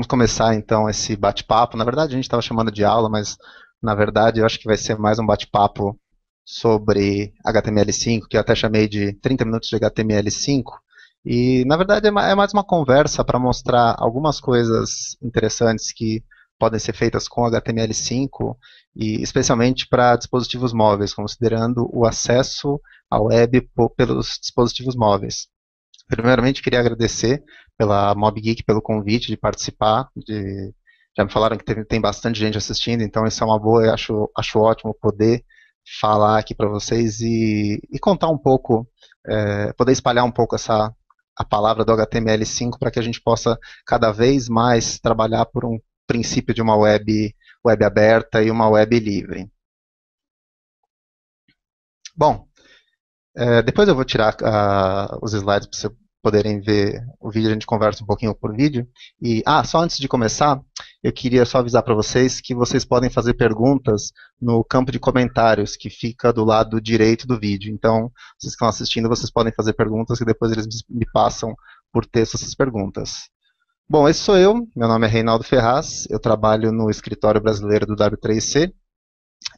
começar então esse bate-papo. Na verdade, a gente estava chamando de aula, mas na verdade eu acho que vai ser mais um bate-papo sobre HTML5, que eu até chamei de 30 minutos de HTML5. E na verdade é mais uma conversa para mostrar algumas coisas interessantes que podem ser feitas com HTML5 e especialmente para dispositivos móveis, considerando o acesso à web pelos dispositivos móveis. Primeiramente, queria agradecer pela Mob Geek, pelo convite de participar. Já me falaram que tem bastante gente assistindo, então isso é uma boa, eu acho ótimo poder falar aqui para vocês e contar um pouco, poder espalhar um pouco a palavra do HTML5 para que a gente possa cada vez mais trabalhar por um princípio de uma web aberta e uma web livre. Bom, depois eu vou tirar os slides para vocês poderem ver o vídeo, a gente conversa um pouquinho por vídeo. Só antes de começar, eu queria só avisar para vocês que vocês podem fazer perguntas no campo de comentários, que fica do lado direito do vídeo. Então, vocês que estão assistindo, vocês podem fazer perguntas e depois eles me passam por texto essas perguntas. Bom, esse sou eu, meu nome é Reinaldo Ferraz, eu trabalho no escritório brasileiro do W3C.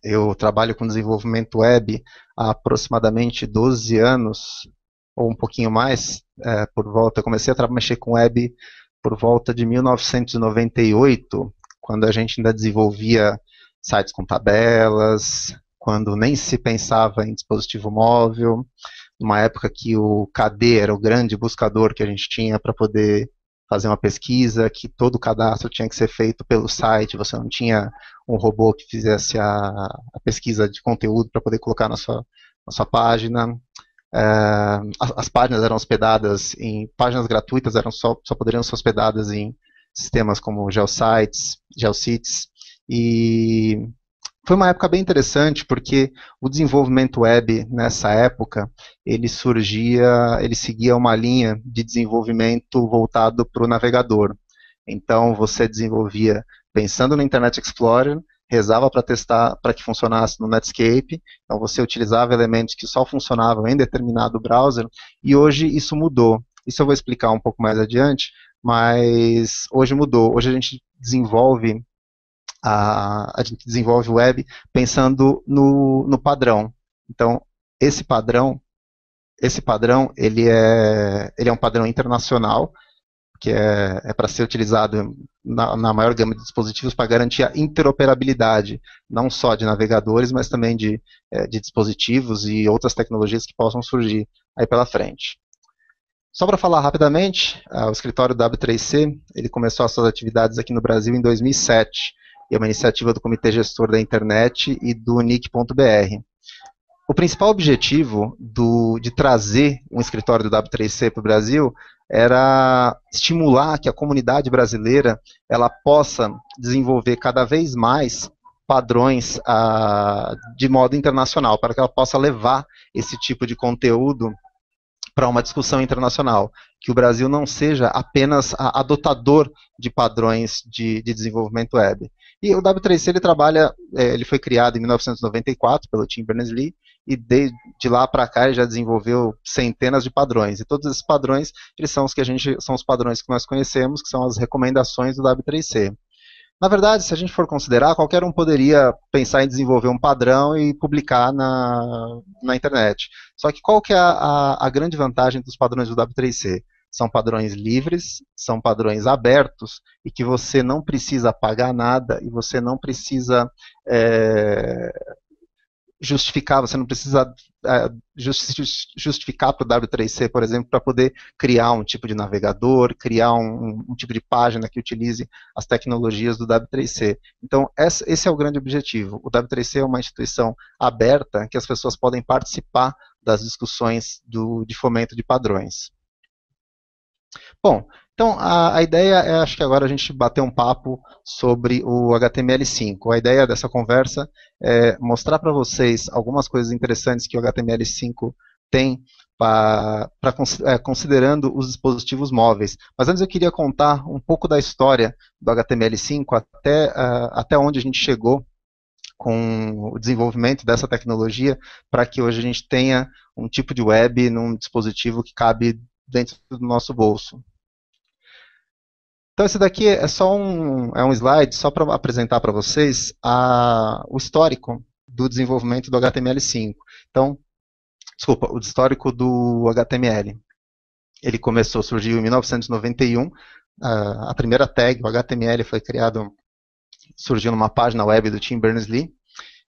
Eu trabalho com desenvolvimento web há aproximadamente 12 anos, ou um pouquinho mais, eu comecei a mexer com web por volta de 1998, quando a gente ainda desenvolvia sites com tabelas, quando nem se pensava em dispositivo móvel, numa época que o KD era o grande buscador que a gente tinha para poder fazer uma pesquisa, que todo o cadastro tinha que ser feito pelo site, você não tinha um robô que fizesse a pesquisa de conteúdo para poder colocar na sua página. As páginas eram hospedadas em páginas gratuitas, só poderiam ser hospedadas em sistemas como GeoCities, e foi uma época bem interessante porque o desenvolvimento web nessa época ele seguia uma linha de desenvolvimento voltado para o navegador. Então você desenvolvia pensando no Internet Explorer, rezava para testar para que funcionasse no Netscape, então você utilizava elementos que só funcionavam em determinado browser, e hoje isso mudou. Isso eu vou explicar um pouco mais adiante, mas hoje mudou. Hoje a gente desenvolve web pensando no padrão. Então, esse padrão ele é um padrão internacional, que é para ser utilizado na maior gama de dispositivos para garantir a interoperabilidade, não só de navegadores, mas também de dispositivos e outras tecnologias que possam surgir aí pela frente. Só para falar rapidamente, o escritório W3C ele começou as suas atividades aqui no Brasil em 2007, e é uma iniciativa do Comitê Gestor da Internet e do NIC.br. O principal objetivo de trazer um escritório do W3C para o Brasil era estimular que a comunidade brasileira ela possa desenvolver cada vez mais padrões de modo internacional, para que ela possa levar esse tipo de conteúdo para uma discussão internacional, que o Brasil não seja apenas adotador de padrões de desenvolvimento web. E o W3C ele foi criado em 1994 pelo Tim Berners-Lee, e de lá para cá ele já desenvolveu centenas de padrões, e todos esses padrões eles são são os padrões que nós conhecemos, que são as recomendações do W3C. Na verdade, se a gente for considerar, qualquer um poderia pensar em desenvolver um padrão e publicar na internet. Só que qual que é a grande vantagem dos padrões do W3C? São padrões livres, são padrões abertos, e que você não precisa pagar nada, e você não precisa justificar, você não precisa justificar para o W3C, por exemplo, para poder criar um tipo de navegador, criar um tipo de página que utilize as tecnologias do W3C. Então, esse é o grande objetivo. O W3C é uma instituição aberta que as pessoas podem participar das discussões de fomento de padrões. Bom, então a ideia é, acho que agora a gente bater um papo sobre o HTML5. A ideia dessa conversa é mostrar para vocês algumas coisas interessantes que o HTML5 tem considerando os dispositivos móveis. Mas antes eu queria contar um pouco da história do HTML5 até onde a gente chegou com o desenvolvimento dessa tecnologia para que hoje a gente tenha um tipo de web num dispositivo que cabe dentro do nosso bolso. Então esse daqui é só um slide só para apresentar para vocês o histórico do desenvolvimento do HTML5. Então, desculpa, o histórico do HTML. Ele surgiu em 1991. A primeira tag, o HTML, foi criado, surgiu numa página web do Tim Berners-Lee.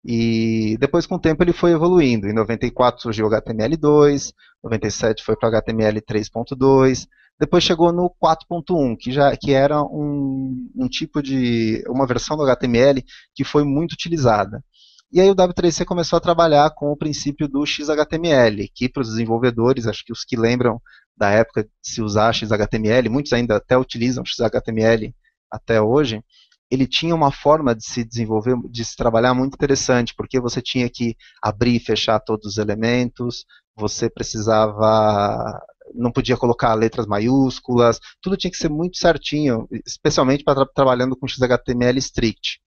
E depois, com o tempo, ele foi evoluindo. Em 94 surgiu o HTML2, 97 foi para o HTML 3.2, depois chegou no 4.1, que era uma versão do HTML que foi muito utilizada. E aí o W3C começou a trabalhar com o princípio do XHTML, que para os desenvolvedores, acho que os que lembram da época de se usar XHTML, muitos ainda até utilizam XHTML até hoje, ele tinha uma forma de se desenvolver, de se trabalhar muito interessante, porque você tinha que abrir e fechar todos os elementos, você precisava, não podia colocar letras maiúsculas, tudo tinha que ser muito certinho, especialmente para trabalhando com XHTML strict.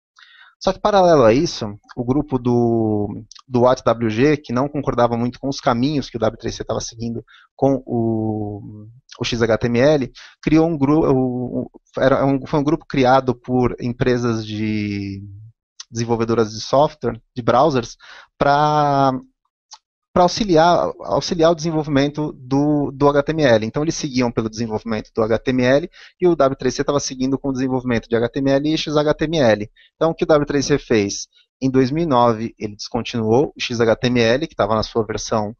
Só que, paralelo a isso, o grupo do WattWG, que não concordava muito com os caminhos que o W3C estava seguindo com o XHTML, criou um grupo, foi um grupo criado por empresas desenvolvedoras de software, de browsers, para auxiliar o desenvolvimento do HTML. Então, eles seguiam pelo desenvolvimento do HTML e o W3C estava seguindo com o desenvolvimento de HTML e XHTML. Então, o que o W3C fez? Em 2009, ele descontinuou o XHTML, que estava na sua versão,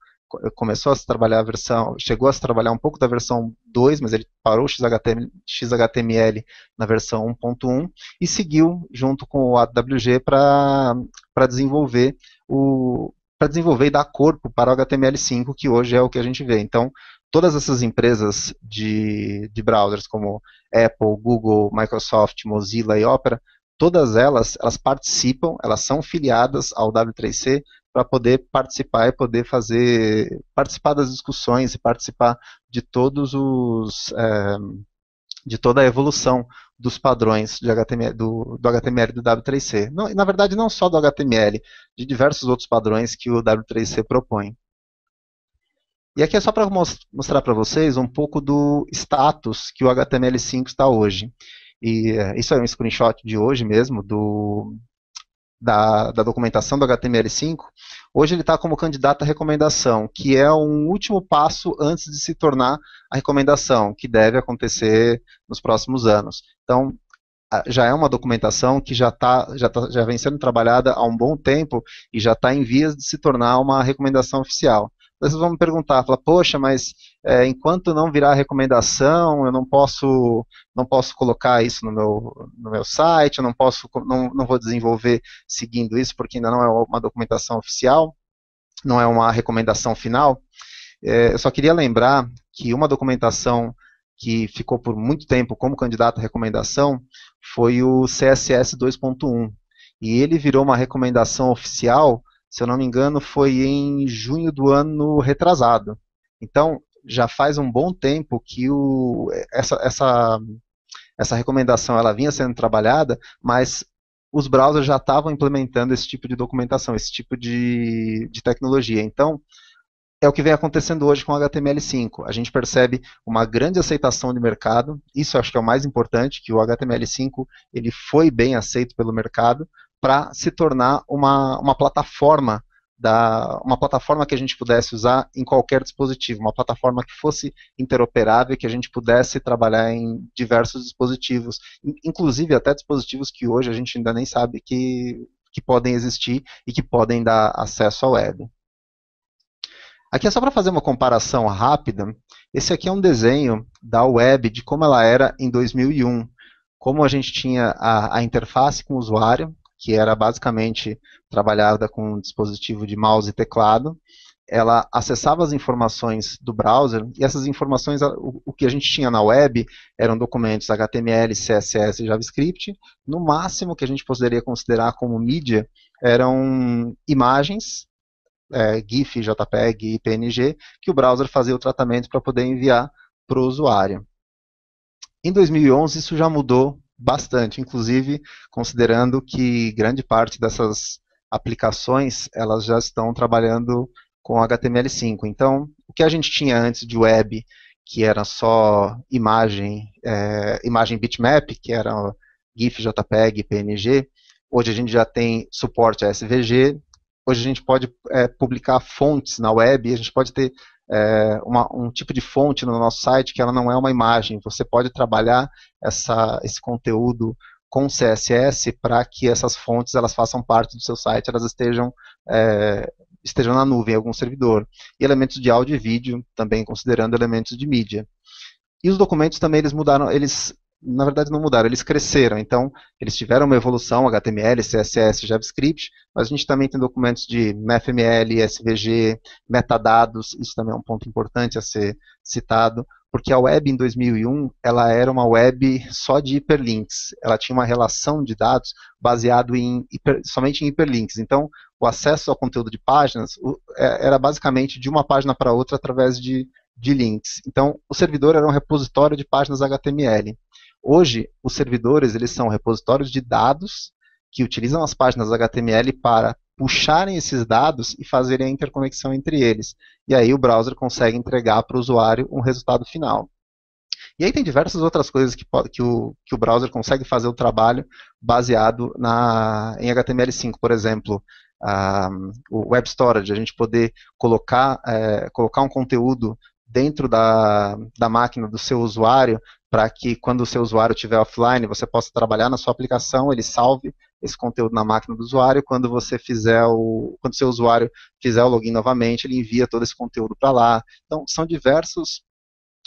começou a se trabalhar a versão, chegou a se trabalhar um pouco da versão 2, mas ele parou o XHTML na versão 1.1 e seguiu junto com o AWG para desenvolver e dar corpo para o HTML5, que hoje é o que a gente vê. Então, todas essas empresas de browsers, como Apple, Google, Microsoft, Mozilla e Opera, todas elas participam, elas são filiadas ao W3C para poder participar e poder participar das discussões e participar de de toda a evolução dos padrões de HTML, do HTML do W3C. Não, na verdade, não só do HTML, de diversos outros padrões que o W3C propõe. E aqui é só para mostrar para vocês um pouco do status que o HTML5 está hoje. E isso é um screenshot de hoje mesmo, da documentação do HTML5. Hoje ele está como candidato à recomendação, que é um último passo antes de se tornar a recomendação, que deve acontecer nos próximos anos. Então, já é uma documentação que já vem sendo trabalhada há um bom tempo e já está em vias de se tornar uma recomendação oficial. Vocês vão me perguntar, falar, poxa, mas enquanto não virar recomendação, eu não posso colocar isso no meu site, eu não vou desenvolver seguindo isso, porque ainda não é uma documentação oficial, não é uma recomendação final. Eu só queria lembrar que uma documentação que ficou por muito tempo como candidato à recomendação foi o CSS 2.1, e ele virou uma recomendação oficial, se eu não me engano, foi em junho do ano retrasado. Então, já faz um bom tempo que essa recomendação ela vinha sendo trabalhada, mas os browsers já estavam implementando esse tipo de documentação, esse tipo de tecnologia. Então, é o que vem acontecendo hoje com o HTML5. A gente percebe uma grande aceitação de mercado, isso acho que é o mais importante, que o HTML5 ele foi bem aceito pelo mercado, para se tornar uma plataforma que a gente pudesse usar em qualquer dispositivo, uma plataforma que fosse interoperável, que a gente pudesse trabalhar em diversos dispositivos, inclusive até dispositivos que hoje a gente ainda nem sabe que podem existir e que podem dar acesso à web. Aqui é só para fazer uma comparação rápida. Esse aqui é um desenho da web de como ela era em 2001. Como a gente tinha a interface com o usuário, que era basicamente trabalhada com um dispositivo de mouse e teclado, ela acessava as informações do browser, e essas informações, o que a gente tinha na web, eram documentos HTML, CSS e JavaScript. No máximo que a gente poderia considerar como mídia, eram imagens, GIF, JPEG e PNG, que o browser fazia o tratamento para poder enviar para o usuário. Em 2011, isso já mudou bastante, inclusive considerando que grande parte dessas aplicações elas já estão trabalhando com HTML5. Então, o que a gente tinha antes de web, que era só imagem bitmap, que era GIF, JPEG, PNG. Hoje a gente já tem suporte a SVG. Hoje a gente pode publicar fontes na web, a gente pode ter um tipo de fonte no nosso site que ela não é uma imagem. Você pode trabalhar esse conteúdo com CSS para que essas fontes elas façam parte do seu site, elas estejam na nuvem, em algum servidor. E elementos de áudio e vídeo, também considerando elementos de mídia. E os documentos também eles mudaram, na verdade não mudaram, eles cresceram. Então, eles tiveram uma evolução, HTML, CSS, JavaScript, mas a gente também tem documentos de MFML, SVG, metadados, isso também é um ponto importante a ser citado, porque a web em 2001, ela era uma web só de hiperlinks. Ela tinha uma relação de dados baseado somente em hiperlinks. Então, o acesso ao conteúdo de páginas era basicamente de uma página para outra através de links. Então, o servidor era um repositório de páginas HTML. Hoje, os servidores eles são repositórios de dados que utilizam as páginas HTML para puxarem esses dados e fazerem a interconexão entre eles. E aí o browser consegue entregar para o usuário um resultado final. E aí tem diversas outras coisas que o browser consegue fazer o trabalho baseado em HTML5, por exemplo, o Web Storage, a gente poder colocar um conteúdo dentro da máquina do seu usuário, para que quando o seu usuário estiver offline, você possa trabalhar na sua aplicação, ele salve esse conteúdo na máquina do usuário, quando o seu usuário fizer o login novamente, ele envia todo esse conteúdo para lá. Então, são diversos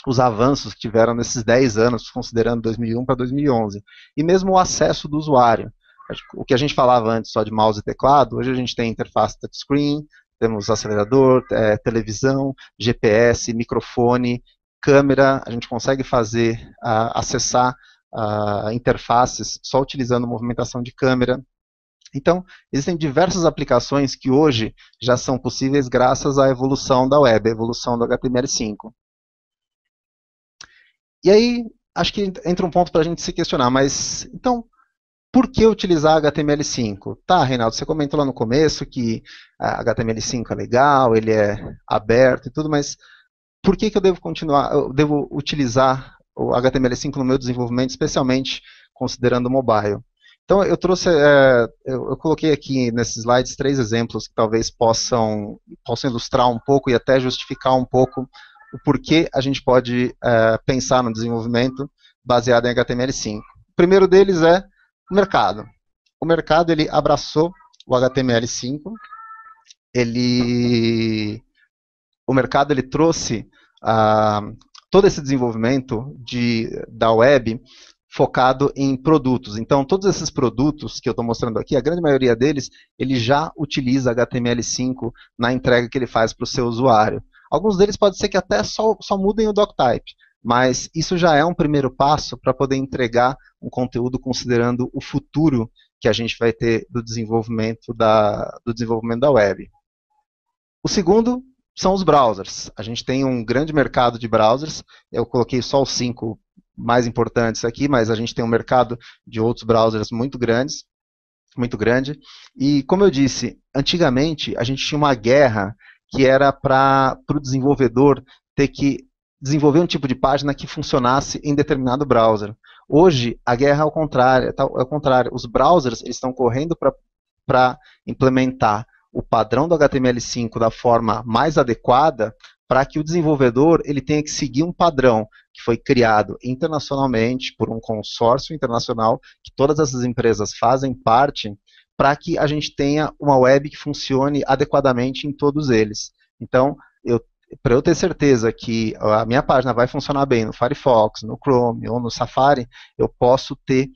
os avanços que tiveram nesses 10 anos, considerando 2001 para 2011. E mesmo o acesso do usuário. O que a gente falava antes só de mouse e teclado, hoje a gente tem interface touchscreen, temos acelerador, televisão, GPS, microfone, câmera, a gente consegue acessar interfaces só utilizando movimentação de câmera. Então, existem diversas aplicações que hoje já são possíveis graças à evolução da web, a evolução do HTML5. E aí, acho que entra um ponto para a gente se questionar, mas, então, por que utilizar HTML5? Tá, Reinaldo, você comentou lá no começo que HTML5 é legal, ele é aberto e tudo, mas por que eu devo utilizar o HTML5 no meu desenvolvimento, especialmente considerando o mobile? Então, eu coloquei aqui nesses slides 3 exemplos que talvez possam ilustrar um pouco e até justificar um pouco o porquê a gente pode pensar no desenvolvimento baseado em HTML5. O primeiro deles é o mercado. O mercado ele abraçou o HTML5, o mercado ele trouxe todo esse desenvolvimento da web focado em produtos. Então, todos esses produtos que eu estou mostrando aqui, a grande maioria deles, ele já utiliza HTML5 na entrega que ele faz para o seu usuário. Alguns deles pode ser que até só mudem o doctype, mas isso já é um primeiro passo para poder entregar um conteúdo considerando o futuro que a gente vai ter do desenvolvimento da web. O segundo são os browsers. A gente tem um grande mercado de browsers, eu coloquei só os 5 mais importantes aqui, mas a gente tem um mercado de outros browsers muito grande. E, como eu disse, antigamente a gente tinha uma guerra que era para o desenvolvedor ter que desenvolver um tipo de página que funcionasse em determinado browser. Hoje, a guerra é ao contrário. Os browsers eles estão correndo para implementar o padrão do HTML5 da forma mais adequada para que o desenvolvedor ele tenha que seguir um padrão que foi criado internacionalmente por um consórcio internacional que todas essas empresas fazem parte para que a gente tenha uma web que funcione adequadamente em todos eles. Então, para eu ter certeza que a minha página vai funcionar bem no Firefox, no Chrome ou no Safari, eu posso ter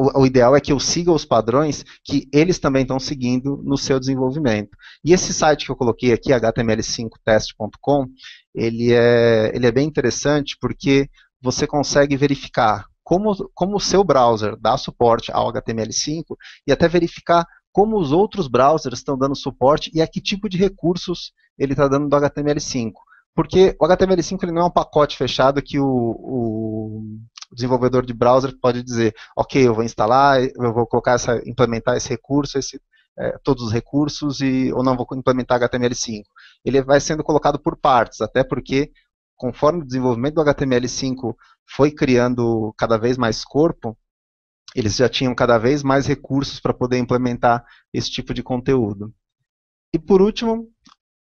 o ideal é que eu siga os padrões que eles também estão seguindo no seu desenvolvimento. E esse site que eu coloquei aqui, html5test.com, ele é bem interessante porque você consegue verificar como o seu browser dá suporte ao HTML5 e até verificar como os outros browsers estão dando suporte e a que tipo de recursos ele está dando do HTML5. Porque o HTML5 ele não é um pacote fechado que o desenvolvedor de browser pode dizer, ok, eu vou instalar, eu vou implementar esse recurso, todos os recursos, ou não vou implementar HTML5. Ele vai sendo colocado por partes, até porque conforme o desenvolvimento do HTML5 foi criando cada vez mais corpo, eles já tinham cada vez mais recursos para poder implementar esse tipo de conteúdo. E por último,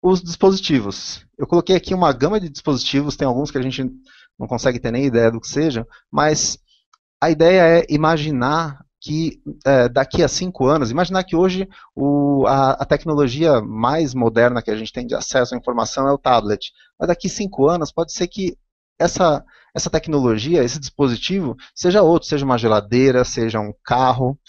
os dispositivos. Eu coloquei aqui uma gama de dispositivos, tem alguns que a gente não consegue ter nem ideia do que sejam, mas a ideia é imaginar que daqui a 5 anos, imaginar que hoje a tecnologia mais moderna que a gente tem de acesso à informação é o tablet, mas daqui a 5 anos pode ser que essa tecnologia, esse dispositivo, seja outro, seja uma geladeira, seja um carro.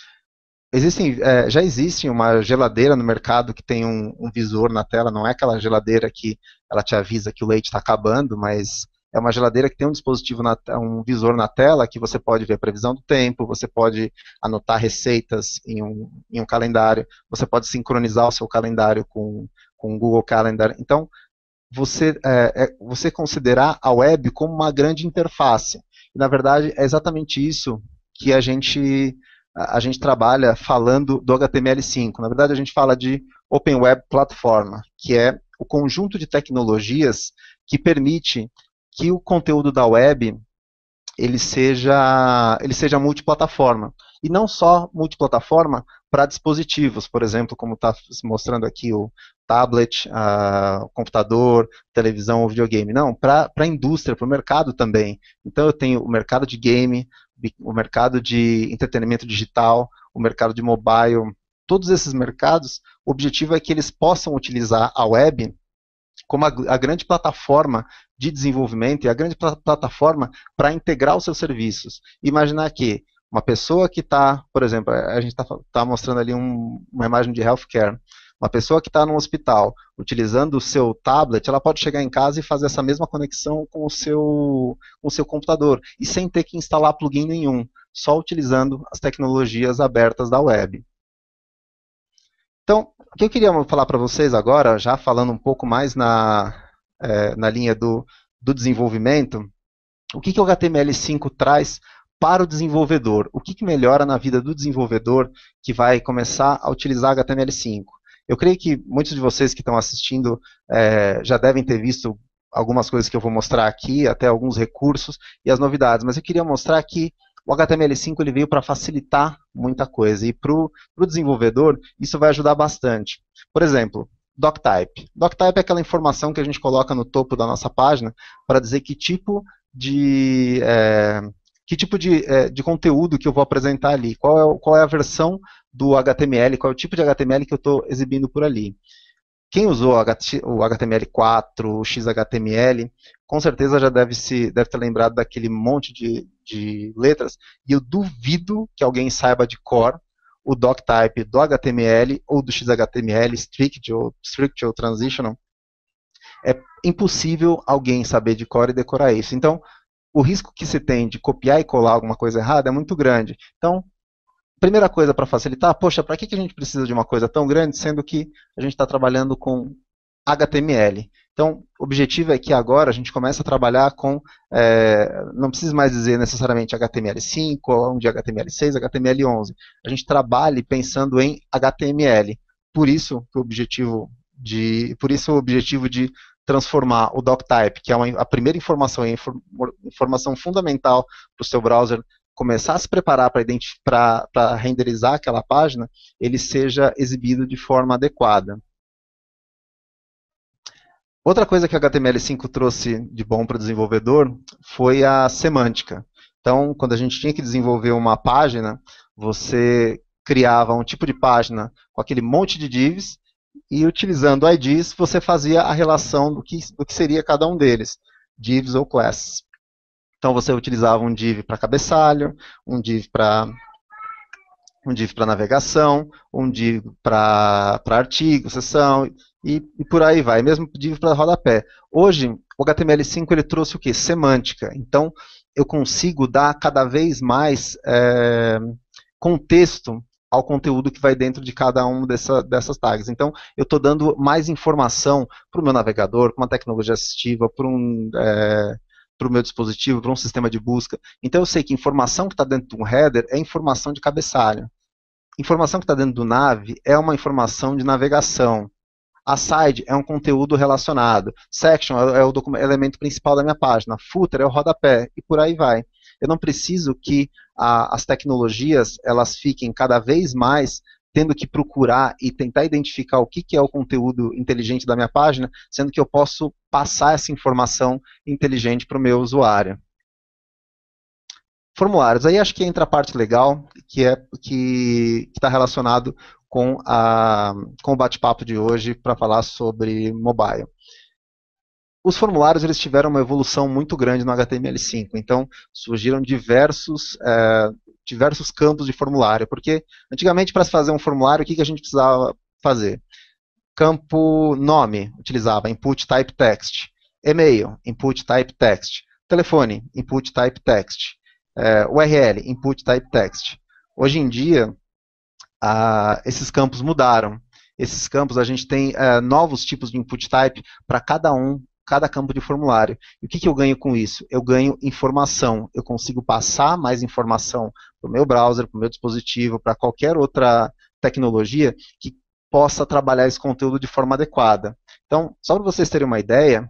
Já existe uma geladeira no mercado que tem um visor na tela, não é aquela geladeira que ela te avisa que o leite está acabando, mas é uma geladeira que tem um dispositivo, um visor na tela que você pode ver a previsão do tempo, você pode anotar receitas em um calendário, você pode sincronizar o seu calendário com o Google Calendar. Então, você considerar a web como uma grande interface. E, na verdade, é exatamente isso que a gente trabalha falando do HTML5. Na verdade, a gente fala de Open Web Platform, que é o conjunto de tecnologias que permite que o conteúdo da web ele seja multiplataforma. E não só multiplataforma para dispositivos, por exemplo, como está mostrando aqui o tablet, o computador, televisão ou videogame. Não, para a indústria, para o mercado também. Então eu tenho o mercado de game, o mercado de entretenimento digital, o mercado de mobile. Todos esses mercados, o objetivo é que eles possam utilizar a web como a grande plataforma de desenvolvimento e a grande plataforma para integrar os seus serviços. Imaginar que uma pessoa que está, por exemplo, a gente está mostrando ali uma imagem de healthcare, uma pessoa que está no hospital, utilizando o seu tablet, ela pode chegar em casa e fazer essa mesma conexão com o seu computador, e sem ter que instalar plugin nenhum, só utilizando as tecnologias abertas da web. Então, o que eu queria falar para vocês agora, já falando um pouco mais na linha do desenvolvimento, o que o HTML5 traz para o desenvolvedor? O que melhora na vida do desenvolvedor que vai começar a utilizar HTML5? Eu creio que muitos de vocês que estão assistindo já devem ter visto algumas coisas que eu vou mostrar aqui, até alguns recursos e as novidades, mas eu queria mostrar que o HTML5 ele veio para facilitar muita coisa, e para o desenvolvedor isso vai ajudar bastante. Por exemplo, doctype. Doctype é aquela informação que a gente coloca no topo da nossa página para dizer que tipo de conteúdo que eu vou apresentar ali, qual é a versão do HTML, qual é o tipo de HTML que eu estou exibindo por ali. Quem usou o HTML4, o XHTML, com certeza já deve ter lembrado daquele monte de letras, e eu duvido que alguém saiba de cor o doctype do HTML ou do XHTML, strict ou transitional. É impossível alguém saber de cor e decorar isso. Então, o risco que se tem de copiar e colar alguma coisa errada é muito grande. Então, primeira coisa para facilitar, poxa, para que a gente precisa de uma coisa tão grande, sendo que a gente está trabalhando com HTML? Então, o objetivo é que agora a gente comece a trabalhar com, não precisa mais dizer necessariamente HTML5, ou um de HTML6, HTML11. A gente trabalhe pensando em HTML. Por isso o objetivo de transformar o doctype, que é a primeira informação, informação fundamental para o seu browser começar a se preparar para renderizar aquela página, ele seja exibido de forma adequada. Outra coisa que o HTML5 trouxe de bom para o desenvolvedor foi a semântica. Então, quando a gente tinha que desenvolver uma página, você criava um tipo de página com aquele monte de divs, e utilizando IDs, você fazia a relação do que seria cada um deles, divs ou classes. Então você utilizava um div para cabeçalho, um div para navegação, um div para artigo, seção, e por aí vai, mesmo div para rodapé. Hoje, o HTML5 ele trouxe o quê? Semântica. Então, eu consigo dar cada vez mais contexto ao conteúdo que vai dentro de cada uma dessas tags. Então, eu estou dando mais informação para o meu navegador, para uma tecnologia assistiva, para o meu dispositivo, para um sistema de busca. Então, eu sei que informação que está dentro de um header é informação de cabeçalho. Informação que está dentro do nav é uma informação de navegação. Aside é um conteúdo relacionado. Section é o elemento principal da minha página. Footer é o rodapé, e por aí vai. Eu não preciso que as tecnologias elas fiquem cada vez mais tendo que procurar e tentar identificar o que é o conteúdo inteligente da minha página, sendo que eu posso passar essa informação inteligente para o meu usuário. Formulários, aí acho que entra a parte legal, que está relacionado com o bate-papo de hoje para falar sobre mobile. Os formulários eles tiveram uma evolução muito grande no HTML5, então surgiram diversos campos de formulário, porque antigamente para se fazer um formulário, o que a gente precisava fazer? Campo nome, utilizava input type text. E-mail, input type text. Telefone, input type text. URL, input type text. Hoje em dia, esses campos mudaram. Esses campos, a gente tem novos tipos de input type para cada campo de formulário. E o que eu ganho com isso? Eu ganho informação. Eu consigo passar mais informação para o meu browser, para o meu dispositivo, para qualquer outra tecnologia que possa trabalhar esse conteúdo de forma adequada. Então, só para vocês terem uma ideia,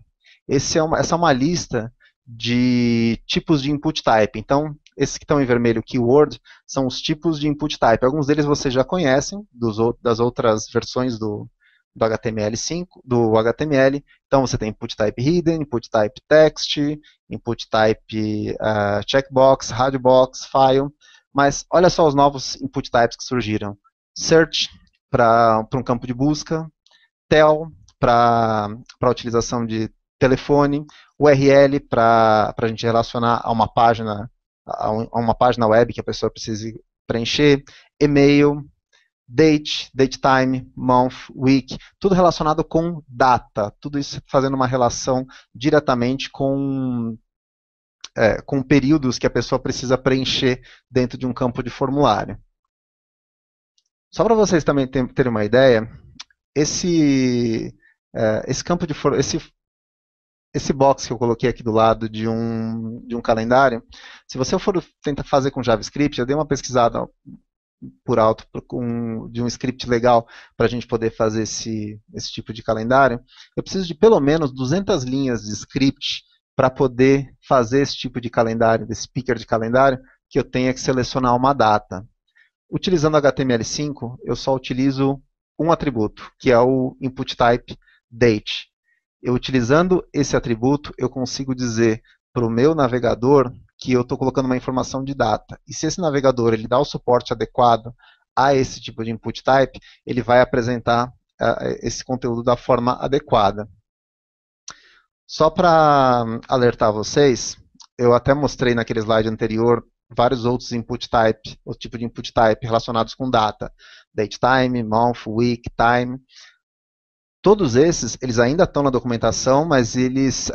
essa é uma lista de tipos de input type. Então, esses que estão em vermelho, keyword, são os tipos de input type. Alguns deles vocês já conhecem, das outras versões do HTML5, do HTML. Então, você tem input type hidden, input type text, input type checkbox, hardbox, file. Mas olha só os novos input types que surgiram. Search, para um campo de busca, tel, para a utilização de telefone, URL, para a gente relacionar a uma página web que a pessoa precise preencher, e-mail, date, date time, month, week, tudo relacionado com data, tudo isso fazendo uma relação diretamente com períodos que a pessoa precisa preencher dentro de um campo de formulário. Só para vocês também terem uma ideia, esse box que eu coloquei aqui do lado de um calendário, se você for tentar fazer com JavaScript, eu dei uma pesquisada por alto de um script legal para a gente poder fazer esse tipo de calendário, eu preciso de pelo menos 200 linhas de script para poder fazer esse tipo de calendário, desse picker de calendário, que eu tenha que selecionar uma data. Utilizando HTML5, eu só utilizo um atributo, que é o input type date. Eu utilizando esse atributo, eu consigo dizer para o meu navegador que eu estou colocando uma informação de data. E se esse navegador ele dá o suporte adequado a esse tipo de input type, ele vai apresentar esse conteúdo da forma adequada. Só para alertar vocês, eu até mostrei naquele slide anterior vários outros input type, o tipo de input type relacionados com data. Date time, month, week, time. Todos esses, eles ainda estão na documentação, mas eles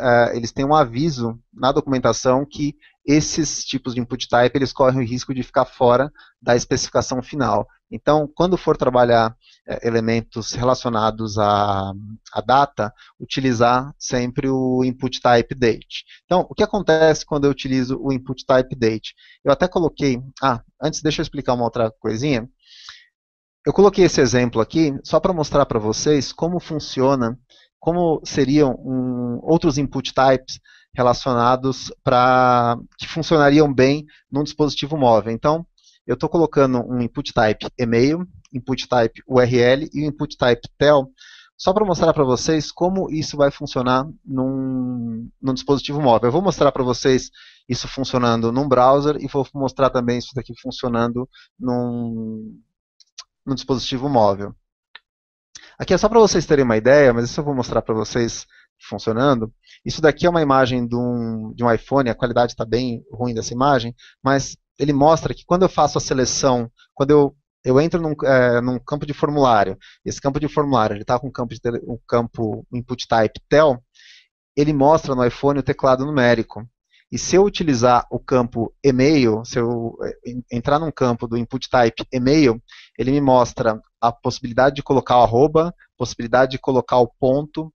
têm um aviso na documentação que esses tipos de input type, eles correm o risco de ficar fora da especificação final. Então, quando for trabalhar elementos relacionados à data, utilizar sempre o input type date. Então, o que acontece quando eu utilizo o input type date? Eu até coloquei... antes deixa eu explicar uma outra coisinha. Eu coloquei esse exemplo aqui só para mostrar para vocês como funciona, como seriam outros input types relacionados que funcionariam bem num dispositivo móvel. Então, eu estou colocando um input type e-mail, input type URL e o input type tel, só para mostrar para vocês como isso vai funcionar num dispositivo móvel. Eu vou mostrar para vocês isso funcionando num browser e vou mostrar também isso daqui funcionando num dispositivo móvel. Aqui é só para vocês terem uma ideia, mas isso eu vou mostrar para vocês funcionando. Isso daqui é uma imagem de um iPhone, a qualidade está bem ruim dessa imagem, mas ele mostra que quando eu faço a seleção, quando eu entro num campo de formulário, esse campo de formulário está com um campo input type tel, ele mostra no iPhone o teclado numérico. E se eu utilizar o campo e-mail, se eu entrar num campo do input type e-mail, ele me mostra a possibilidade de colocar o arroba, possibilidade de colocar o ponto,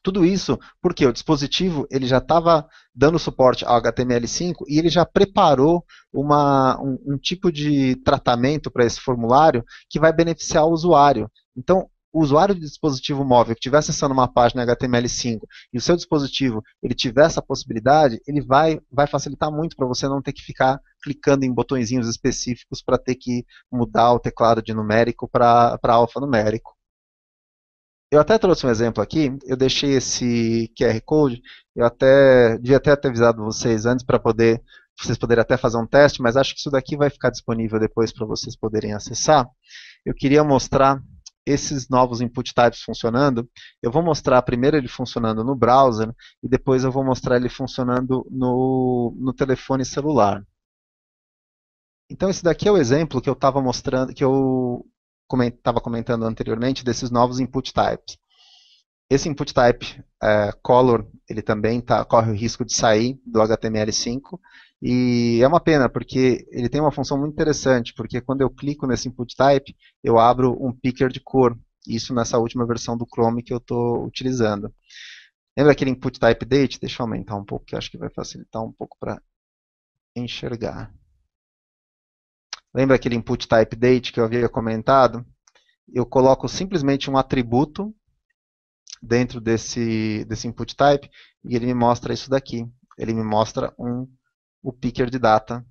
tudo isso porque o dispositivo ele já estava dando suporte ao HTML5 e ele já preparou um tipo de tratamento para esse formulário que vai beneficiar o usuário. Então, o usuário de dispositivo móvel que estiver acessando uma página HTML5 e o seu dispositivo ele tiver essa possibilidade, ele vai facilitar muito para você não ter que ficar clicando em botõezinhos específicos para ter que mudar o teclado de numérico para alfanumérico. Eu até trouxe um exemplo aqui, eu deixei esse QR Code, eu até devia até ter avisado vocês antes para vocês poderem até fazer um teste, mas acho que isso daqui vai ficar disponível depois para vocês poderem acessar. Eu queria mostrar esses novos input types funcionando. Eu vou mostrar primeiro ele funcionando no browser e depois eu vou mostrar ele funcionando no telefone celular. Então esse daqui é o exemplo que eu estava mostrando, que eu estava comentando anteriormente desses novos input types. Esse input type color, ele também corre o risco de sair do HTML5 e é uma pena porque ele tem uma função muito interessante, porque quando eu clico nesse input type, eu abro um picker de cor, isso nessa última versão do Chrome que eu estou utilizando. Lembra aquele input type date? Deixa eu aumentar um pouco, que eu acho que vai facilitar um pouco para enxergar. Lembra aquele input type date que eu havia comentado? Eu coloco simplesmente um atributo dentro desse input type e ele me mostra isso daqui. Ele me mostra o picker de data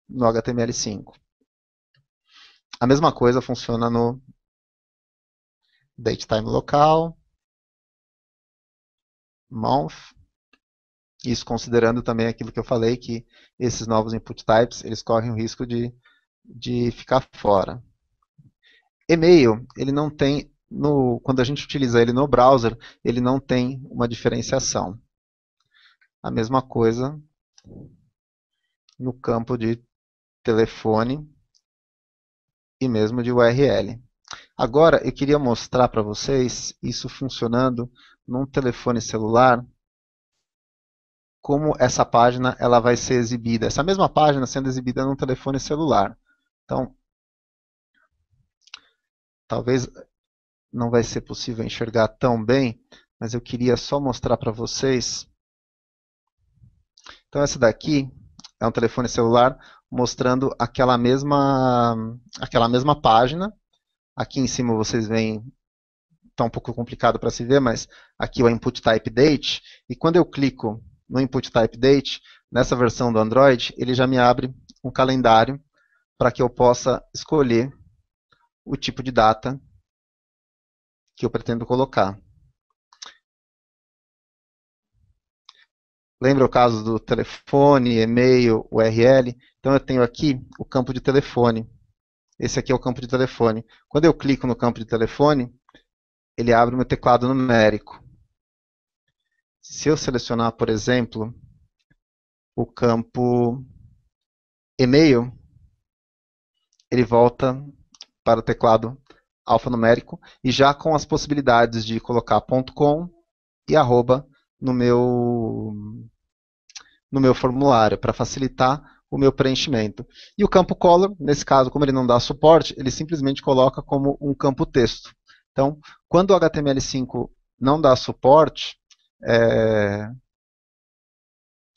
no HTML5. A mesma coisa funciona no datetime local, month, isso considerando também aquilo que eu falei, que esses novos input types, eles correm o risco de ficar fora. E-mail, ele não tem, quando a gente utiliza ele no browser, ele não tem uma diferenciação. A mesma coisa no campo de telefone e mesmo de URL. Agora, eu queria mostrar para vocês isso funcionando num telefone celular, como essa página ela vai ser exibida. Essa mesma página sendo exibida num telefone celular. Então, talvez não vai ser possível enxergar tão bem, mas eu queria só mostrar para vocês. Então, essa daqui é um telefone celular mostrando aquela mesma página. Aqui em cima vocês veem, está um pouco complicado para se ver, mas aqui o input type date. E quando eu clico no input type date, nessa versão do Android, ele já me abre um calendário para que eu possa escolher o tipo de data que eu pretendo colocar. Lembra o caso do telefone, e-mail, URL? Então eu tenho aqui o campo de telefone. Esse aqui é o campo de telefone. Quando eu clico no campo de telefone, ele abre o meu teclado numérico. Se eu selecionar, por exemplo, o campo e-mail, ele volta para o teclado alfanumérico e já com as possibilidades de colocar .com e arroba no meu formulário, para facilitar o meu preenchimento. E o campo color, nesse caso, como ele não dá suporte, ele simplesmente coloca como um campo texto. Então, quando o HTML5 não dá suporte,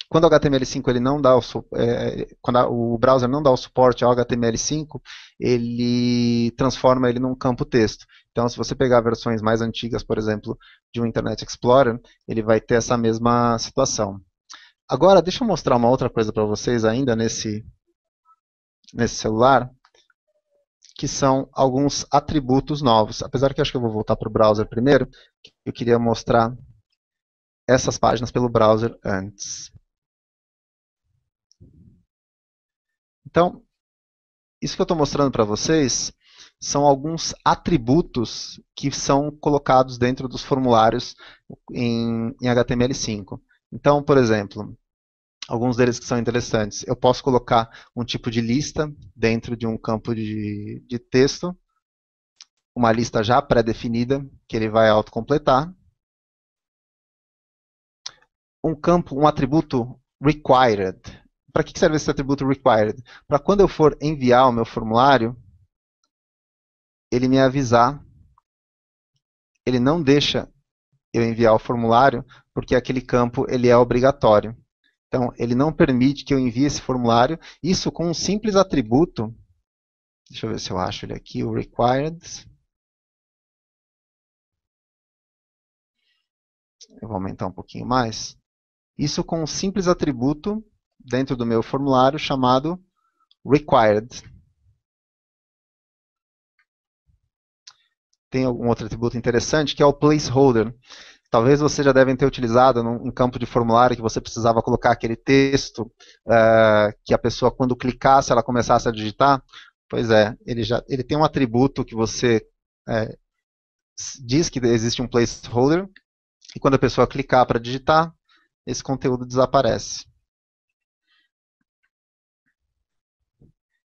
quando o HTML5 ele não dá quando o browser não dá o suporte ao HTML5, ele transforma ele num campo texto. Então, se você pegar versões mais antigas, por exemplo, de um Internet Explorer, ele vai ter essa mesma situação. Agora, deixa eu mostrar uma outra coisa para vocês ainda nesse celular, que são alguns atributos novos. Apesar que eu acho que eu vou voltar para o browser primeiro, eu queria mostrar essas páginas pelo browser antes. Então, isso que eu estou mostrando para vocês são alguns atributos que são colocados dentro dos formulários em HTML5. Então, por exemplo, alguns deles que são interessantes. Eu posso colocar um tipo de lista dentro de um campo de texto, uma lista já pré-definida, que ele vai autocompletar. Um atributo required. Para que serve esse atributo required? Para quando eu for enviar o meu formulário, ele me avisar. Ele não deixa eu enviar o formulário, porque aquele campo ele é obrigatório. Então, ele não permite que eu envie esse formulário. Isso com um simples atributo. Deixa eu ver se eu acho ele aqui, o required. Eu vou aumentar um pouquinho mais. Isso com um simples atributo dentro do meu formulário chamado required. Tem algum outro atributo interessante que é o placeholder. Talvez vocês já devem ter utilizado num campo de formulário que você precisava colocar aquele texto que a pessoa, quando clicasse, ela começasse a digitar. Pois é, ele tem um atributo que você é, diz que existe um placeholder, e quando a pessoa clicar para digitar, esse conteúdo desaparece.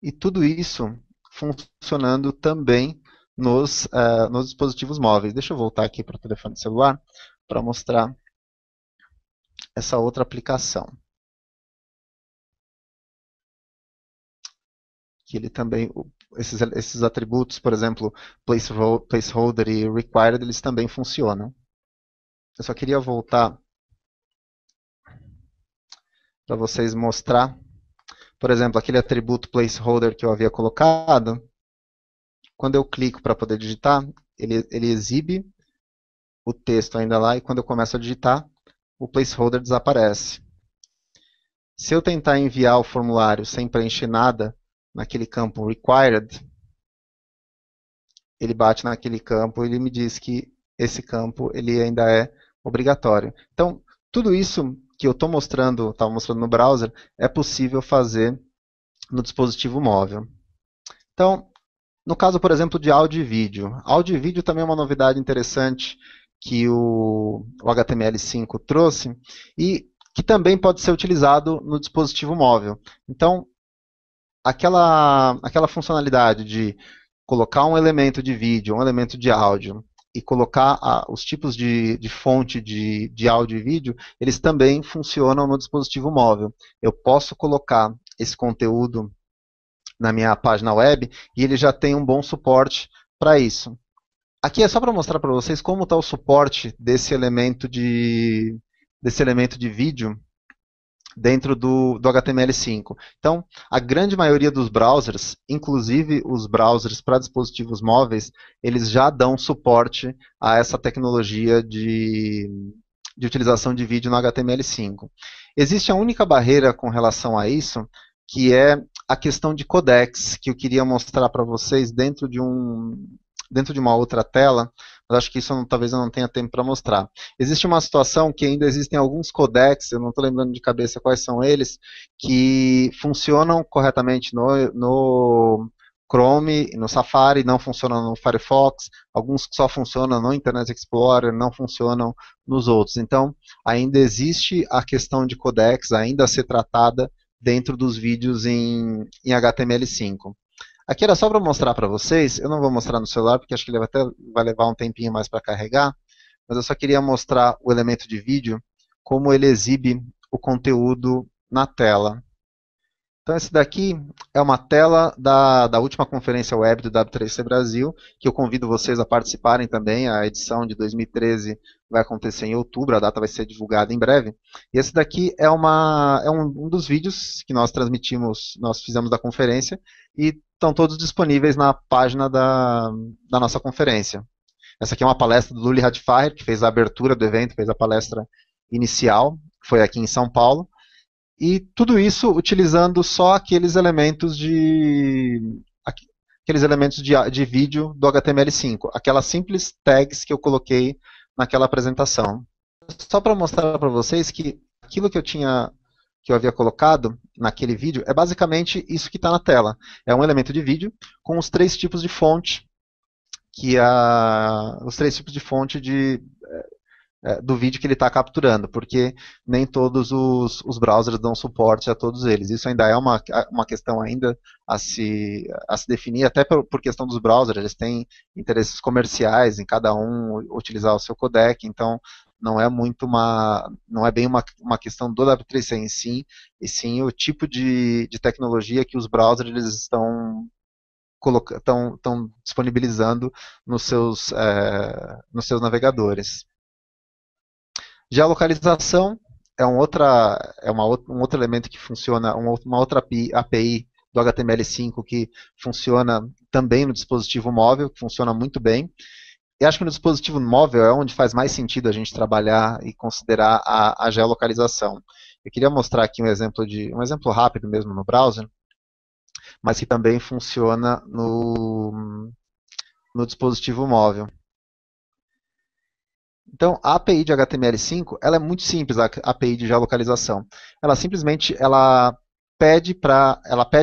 E tudo isso funcionando também nos dispositivos móveis. Deixa eu voltar aqui para o telefone celular para mostrar essa outra aplicação. Que ele também, esses atributos, por exemplo, placeholder e required, eles também funcionam. Eu só queria voltar para vocês mostrar, por exemplo, aquele atributo placeholder que eu havia colocado. Quando eu clico para poder digitar, ele exibe o texto ainda lá, e quando eu começo a digitar, o placeholder desaparece. Se eu tentar enviar o formulário sem preencher nada naquele campo required, ele bate naquele campo e ele me diz que esse campo ele ainda é obrigatório. Então, tudo isso que eu estou mostrando, estava mostrando no browser, é possível fazer no dispositivo móvel. Então, no caso, por exemplo, de áudio e vídeo também é uma novidade interessante que o HTML5 trouxe e que também pode ser utilizado no dispositivo móvel. Então, aquela funcionalidade de colocar um elemento de vídeo, um elemento de áudio e colocar os tipos de fonte de áudio e vídeo, eles também funcionam no dispositivo móvel. Eu posso colocar esse conteúdo na minha página web e ele já tem um bom suporte para isso. Aqui é só para mostrar para vocês como está o suporte desse elemento de vídeo dentro do HTML5. Então, a grande maioria dos browsers, inclusive os browsers para dispositivos móveis, eles já dão suporte a essa tecnologia de utilização de vídeo no HTML5. Existe a única barreira com relação a isso, que é a questão de codecs, que eu queria mostrar para vocês dentro de uma outra tela, mas acho que isso talvez eu não tenha tempo para mostrar. Existe uma situação que ainda existem alguns codecs, eu não estou lembrando de cabeça quais são eles, que funcionam corretamente no Chrome, no Safari, não funcionam no Firefox, alguns que só funcionam no Internet Explorer, não funcionam nos outros. Então, ainda existe a questão de codecs ainda a ser tratada dentro dos vídeos em HTML5. Aqui era só para mostrar para vocês, eu não vou mostrar no celular, porque acho que ele vai levar um tempinho mais para carregar, mas eu só queria mostrar o elemento de vídeo, como ele exibe o conteúdo na tela. Então, esse daqui é uma tela da última conferência web do W3C Brasil, que eu convido vocês a participarem também. A edição de 2013 vai acontecer em outubro, a data vai ser divulgada em breve. E esse daqui é um dos vídeos que nós transmitimos, nós fizemos da conferência, e estão todos disponíveis na página da nossa conferência. Essa aqui é uma palestra do Luli Hadfar, que fez a abertura do evento, fez a palestra inicial, foi aqui em São Paulo. E tudo isso utilizando só aqueles elementos de vídeo do HTML5, aquelas simples tags que eu coloquei naquela apresentação. Só para mostrar para vocês que aquilo que eu havia colocado naquele vídeo é basicamente isso que está na tela. É um elemento de vídeo com os três tipos de fonte os três tipos de fonte do vídeo que ele está capturando, porque nem todos os browsers dão suporte a todos eles. Isso ainda é uma questão ainda a se definir, até por questão dos browsers, eles têm interesses comerciais em cada um utilizar o seu codec, então não é não é bem uma questão do W3C em si, e sim o tipo de tecnologia que os browsers eles estão disponibilizando nos seus navegadores. Geolocalização é um outro elemento que funciona, uma outra API do HTML5 que funciona também no dispositivo móvel, que funciona muito bem. eu acho que no dispositivo móvel é onde faz mais sentido a gente trabalhar e considerar a geolocalização. Eu queria mostrar aqui um exemplo rápido mesmo no browser, mas que também funciona no dispositivo móvel. Então, a API de HTML5, ela é muito simples, a API de geolocalização. Ela simplesmente ela pede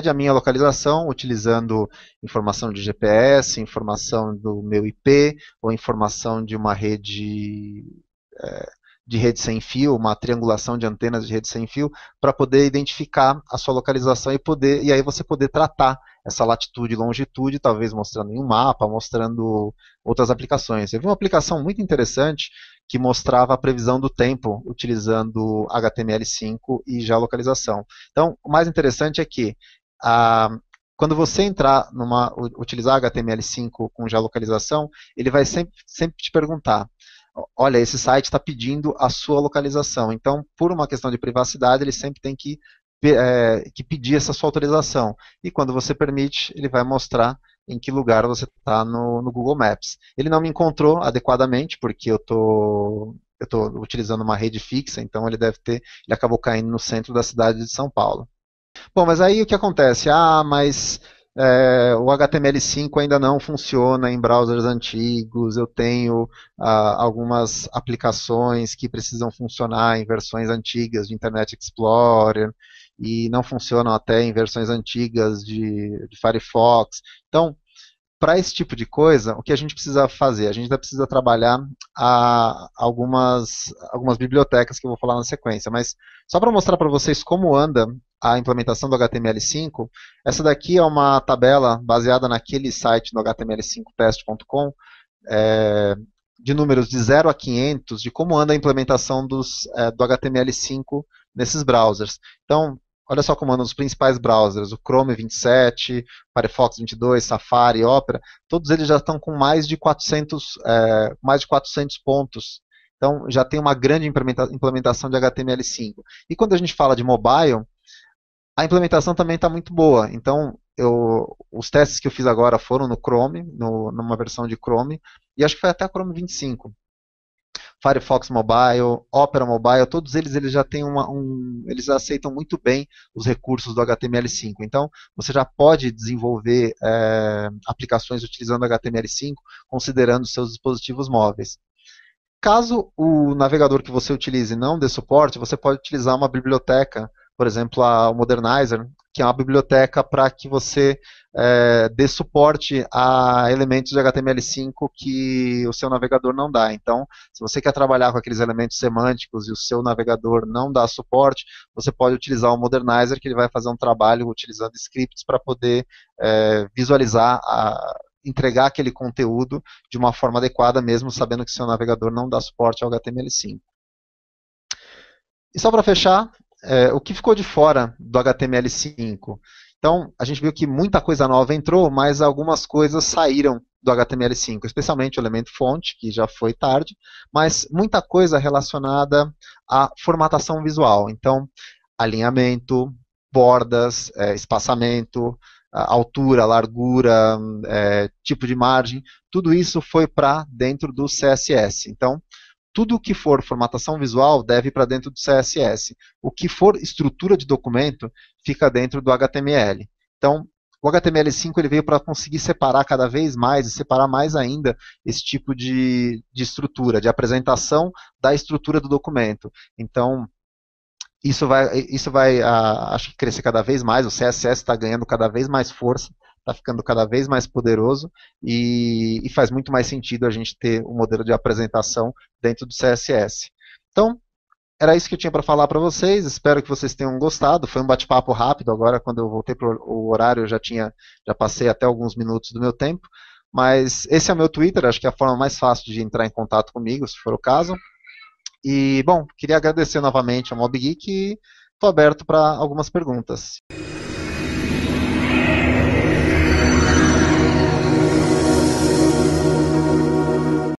a minha localização utilizando informação de GPS, informação do meu IP ou informação de uma rede de rede sem fio, uma triangulação de antenas de rede sem fio, para poder identificar a sua localização e aí você poder tratar essa latitude e longitude, talvez mostrando em um mapa, mostrando outras aplicações. Eu vi uma aplicação muito interessante que mostrava a previsão do tempo utilizando HTML5 e geolocalização. Então, o mais interessante é que quando você utilizar HTML5 com geolocalização, ele vai sempre te perguntar: olha, esse site está pedindo a sua localização. Então, por uma questão de privacidade, ele sempre tem que pedir essa sua autorização. E quando você permite, ele vai mostrar em que lugar você está no Google Maps. Ele não me encontrou adequadamente, porque eu tô utilizando uma rede fixa, então ele acabou caindo no centro da cidade de São Paulo. Bom, mas aí o que acontece? Mas o HTML5 ainda não funciona em browsers antigos, eu tenho algumas aplicações que precisam funcionar em versões antigas de Internet Explorer, e não funcionam até em versões antigas de Firefox. Então, para esse tipo de coisa, o que a gente precisa fazer? A gente precisa trabalhar algumas bibliotecas que eu vou falar na sequência, mas só para mostrar para vocês como anda a implementação do HTML5, essa daqui é uma tabela baseada naquele site no html5test.com, de números de 0 a 500, de como anda a implementação do HTML5 nesses browsers. Então, olha só como andam os principais browsers, o Chrome 27, Firefox 22, Safari, Opera, todos eles já estão com mais de 400 pontos. Então, já tem uma grande implementação de HTML5. E quando a gente fala de mobile, a implementação também está muito boa. Então, os testes que eu fiz agora foram no Chrome, numa versão de Chrome, e acho que foi até a Chrome 25. Firefox Mobile, Opera Mobile, todos eles já têm eles aceitam muito bem os recursos do HTML5. Então, você já pode desenvolver aplicações utilizando HTML5, considerando seus dispositivos móveis. Caso o navegador que você utilize não dê suporte, você pode utilizar uma biblioteca, por exemplo, o Modernizer, que é uma biblioteca para que você dê suporte a elementos de HTML5 que o seu navegador não dá. Então, se você quer trabalhar com aqueles elementos semânticos e o seu navegador não dá suporte, você pode utilizar o Modernizer, que ele vai fazer um trabalho utilizando scripts para poder visualizar, entregar aquele conteúdo de uma forma adequada, mesmo sabendo que seu navegador não dá suporte ao HTML5. E só para fechar, o que ficou de fora do HTML5? Então, a gente viu que muita coisa nova entrou, mas algumas coisas saíram do HTML5, especialmente o elemento fonte, que já foi tarde, mas muita coisa relacionada à formatação visual. Então, alinhamento, bordas, espaçamento, altura, largura, tipo de margem, tudo isso foi para dentro do CSS. Então, tudo que for formatação visual deve ir para dentro do CSS. O que for estrutura de documento fica dentro do HTML. Então, o HTML5 ele veio para conseguir separar cada vez mais e separar mais ainda esse tipo de estrutura, de apresentação da estrutura do documento. Então, isso vai acho que crescer cada vez mais, o CSS está ganhando cada vez mais força, está ficando cada vez mais poderoso e faz muito mais sentido a gente ter um modelo de apresentação dentro do CSS. Então, era isso que eu tinha para falar para vocês, espero que vocês tenham gostado, foi um bate-papo rápido, agora quando eu voltei para o horário eu já passei até alguns minutos do meu tempo, mas esse é o meu Twitter, acho que é a forma mais fácil de entrar em contato comigo, se for o caso. E, bom, queria agradecer novamente ao Mob Geek e estou aberto para algumas perguntas.